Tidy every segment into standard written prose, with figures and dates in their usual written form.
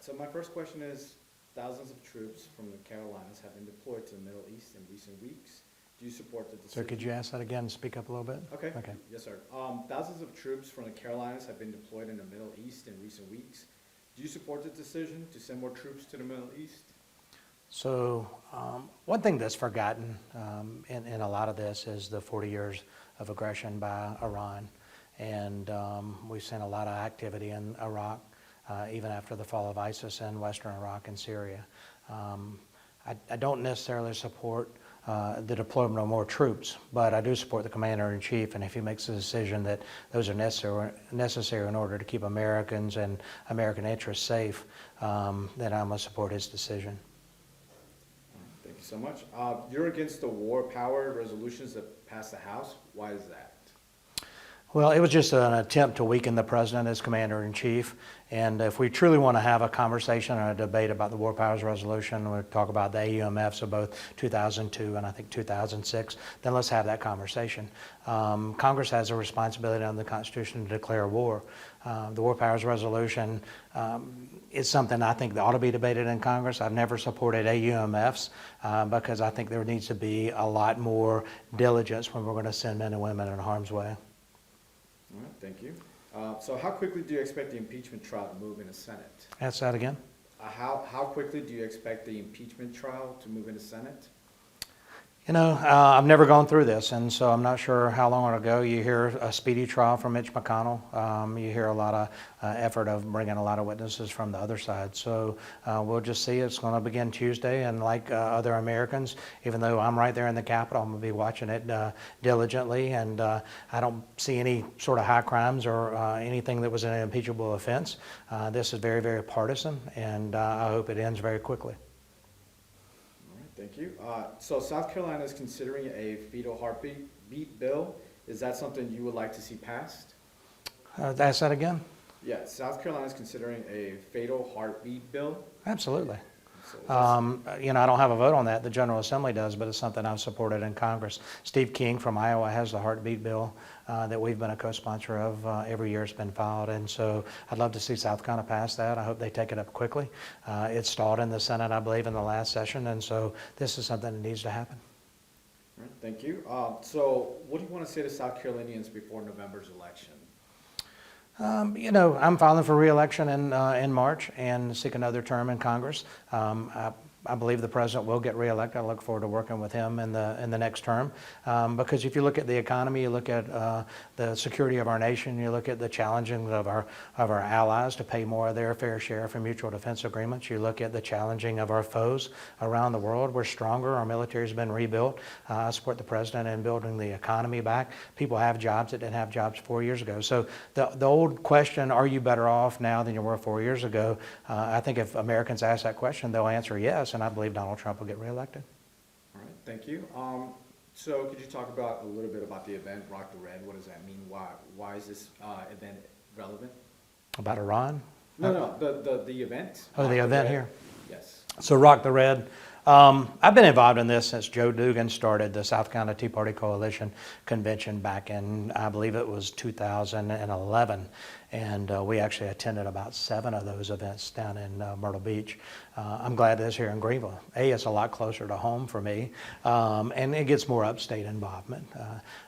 So my first question is, thousands of troops from the Carolinas have been deployed to the Middle East in recent weeks. Do you support the decision? So could you ask that again and speak up a little bit? Okay. Okay. Yes, sir. Thousands of troops from the Carolinas have been deployed in the Middle East in recent weeks. Do you support the decision to send more troops to the Middle East? So one thing that's forgotten in a lot of this is the 40 years of aggression by Iran. And we've seen a lot of activity in Iraq, even after the fall of ISIS in Western Iraq and Syria. I don't necessarily support the deployment of more troops, but I do support the Commander-in-Chief, and if he makes a decision that those are necessary in order to keep Americans and American interests safe, then I'm going to support his decision. Thank you so much. You're against the war power resolutions that passed the House. Why is that? Well, it was just an attempt to weaken the president as Commander-in-Chief. And if we truly want to have a conversation and a debate about the War Powers Resolution, we'll talk about the AUMFs of both 2002 and I think 2006, then let's have that conversation. Congress has a responsibility under the Constitution to declare war. The War Powers Resolution is something I think that ought to be debated in Congress. I've never supported AUMFs because I think there needs to be a lot more diligence when we're going to send men and women in harm's way. All right, thank you. So how quickly do you expect the impeachment trial to move in the Senate? Ask that again. How quickly do you expect the impeachment trial to move in the Senate? You know, I've never gone through this, and so I'm not sure how long it'll go. You hear a speedy trial from Mitch McConnell. You hear a lot of effort of bringing a lot of witnesses from the other side. So we'll just see. It's going to begin Tuesday, and like other Americans, even though I'm right there in the Capitol, I'm going to be watching it diligently, and I don't see any sort of high crimes or anything that was an impeachable offense. This is very, very partisan, and I hope it ends very quickly. Thank you. So South Carolina is considering a fetal heartbeat bill. Is that something you would like to see passed? Ask that again? Yeah, South Carolina is considering a fatal heartbeat bill. Absolutely. So you know, I don't have a vote on that. The General Assembly does, but it's something I've supported in Congress. Steve King from Iowa has the heartbeat bill that we've been a co-sponsor of. Every year it's been filed, and so I'd love to see South Carolina pass that. I hope they take it up quickly. It stalled in the Senate, I believe, in the last session, and so this is something that needs to happen. All right, thank you. So what do you want to say to South Carolinians before November's election? You know, I'm filing for re-election in March and seek another term in Congress. I believe the president will get reelected. I look forward to working with him in the next term. Because if you look at the economy, you look at the security of our nation, you look at the challenging of our allies to pay more of their fair share for mutual defense agreements. You look at the challenging of our foes around the world. We're stronger. Our military has been rebuilt. I support the president in building the economy back. People have jobs that didn't have jobs 4 years ago. So the old question, are you better off now than you were 4 years ago? I think if Americans ask that question, they'll answer yes. And I believe Donald Trump will get reelected. All right, thank you. So could you talk about a little bit about the event, Rock the Red? What does that mean? Why is this event relevant? About Iran? No, the event. Oh, the event here. Yes. So Rock the Red. I've been involved in this since Joe Dugan started the South Carolina Tea Party Coalition Convention back in, I believe it was 2011. And we actually attended about 7 of those events down in Myrtle Beach. I'm glad it's here in Greenville. It's a lot closer to home for me, and it gets more upstate involvement.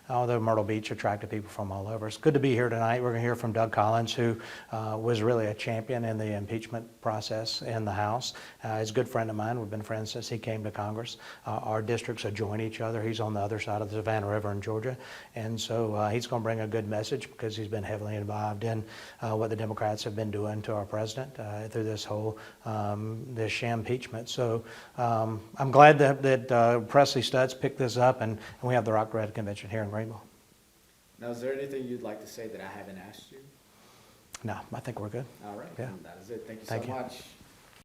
Although Myrtle Beach attracted people from all over. It's good to be here tonight. We're going to hear from Doug Collins, who was really a champion in the impeachment process in the House. He's a good friend of mine. We've been friends since he came to Congress. Our districts adjoin each other. He's on the other side of the Savannah River in Georgia. And so he's going to bring a good message because he's been heavily involved in what the Democrats have been doing to our president through this whole this sham impeachment. So I'm glad that Presley Stutz picked this up, and we have the Rock the Red Convention here in Greenville. Now, is there anything you'd like to say that I haven't asked you? No, I think we're good. All right. Yeah. That is it. Thank you Thank so you. much.